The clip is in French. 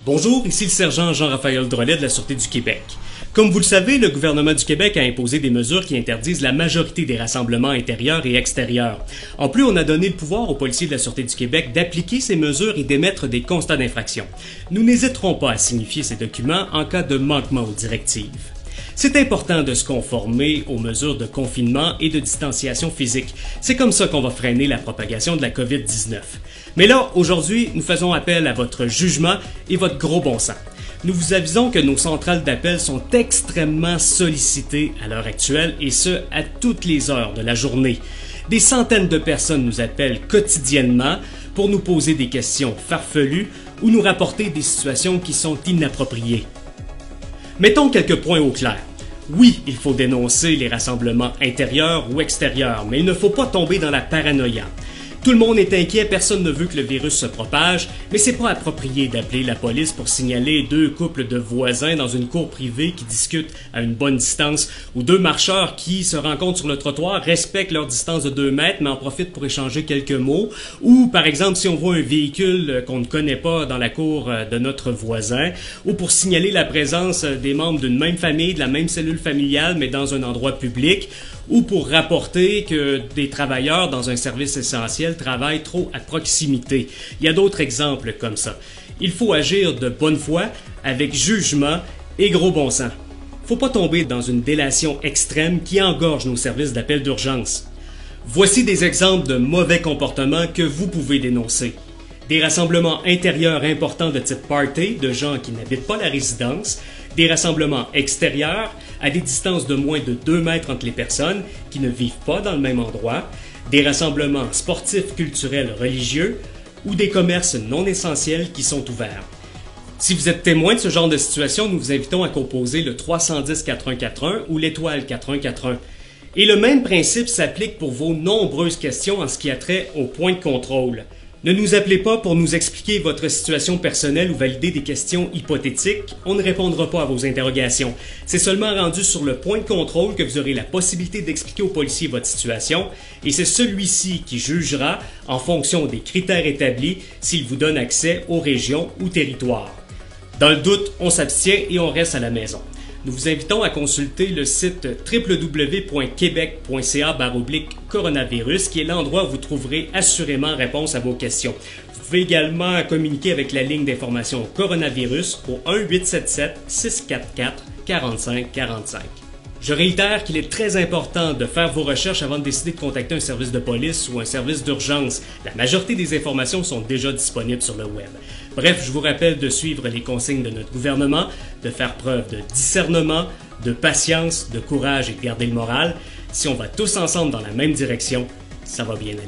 Bonjour, ici le sergent Jean-Raphaël Drolet de la Sûreté du Québec. Comme vous le savez, le gouvernement du Québec a imposé des mesures qui interdisent la majorité des rassemblements intérieurs et extérieurs. En plus, on a donné le pouvoir aux policiers de la Sûreté du Québec d'appliquer ces mesures et d'émettre des constats d'infraction. Nous n'hésiterons pas à signifier ces documents en cas de manquement aux directives. C'est important de se conformer aux mesures de confinement et de distanciation physique. C'est comme ça qu'on va freiner la propagation de la COVID-19. Mais là, aujourd'hui, nous faisons appel à votre jugement et votre gros bon sens. Nous vous avisons que nos centrales d'appel sont extrêmement sollicitées à l'heure actuelle et ce, à toutes les heures de la journée. Des centaines de personnes nous appellent quotidiennement pour nous poser des questions farfelues ou nous rapporter des situations qui sont inappropriées. Mettons quelques points au clair. Oui, il faut dénoncer les rassemblements intérieurs ou extérieurs, mais il ne faut pas tomber dans la paranoïa. Tout le monde est inquiet, personne ne veut que le virus se propage, mais c'est pas approprié d'appeler la police pour signaler deux couples de voisins dans une cour privée qui discutent à une bonne distance ou deux marcheurs qui se rencontrent sur le trottoir, respectent leur distance de 2 mètres mais en profitent pour échanger quelques mots. Ou par exemple si on voit un véhicule qu'on ne connaît pas dans la cour de notre voisin ou pour signaler la présence des membres d'une même famille, de la même cellule familiale mais dans un endroit public ou pour rapporter que des travailleurs dans un service essentiel travaillent trop à proximité. Il y a d'autres exemples comme ça. Il faut agir de bonne foi, avec jugement et gros bon sens. Faut pas tomber dans une délation extrême qui engorge nos services d'appel d'urgence. Voici des exemples de mauvais comportements que vous pouvez dénoncer. Des rassemblements intérieurs importants de type party, de gens qui n'habitent pas la résidence, des rassemblements extérieurs, à des distances de moins de 2 mètres entre les personnes qui ne vivent pas dans le même endroit, des rassemblements sportifs, culturels, religieux ou des commerces non essentiels qui sont ouverts. Si vous êtes témoin de ce genre de situation, nous vous invitons à composer le 310-4141 ou l'étoile 4141. Et le même principe s'applique pour vos nombreuses questions en ce qui a trait au point de contrôle. Ne nous appelez pas pour nous expliquer votre situation personnelle ou valider des questions hypothétiques. On ne répondra pas à vos interrogations. C'est seulement rendu sur le point de contrôle que vous aurez la possibilité d'expliquer aux policiers votre situation et c'est celui-ci qui jugera en fonction des critères établis s'il vous donne accès aux régions ou territoires. Dans le doute, on s'abstient et on reste à la maison. Nous vous invitons à consulter le site www.quebec.ca/coronavirus qui est l'endroit où vous trouverez assurément réponse à vos questions. Vous pouvez également communiquer avec la ligne d'information coronavirus au 1-877-644-4545. Je réitère qu'il est très important de faire vos recherches avant de décider de contacter un service de police ou un service d'urgence. La majorité des informations sont déjà disponibles sur le web. Bref, je vous rappelle de suivre les consignes de notre gouvernement, de faire preuve de discernement, de patience, de courage et de garder le moral. Si on va tous ensemble dans la même direction, ça va bien aller.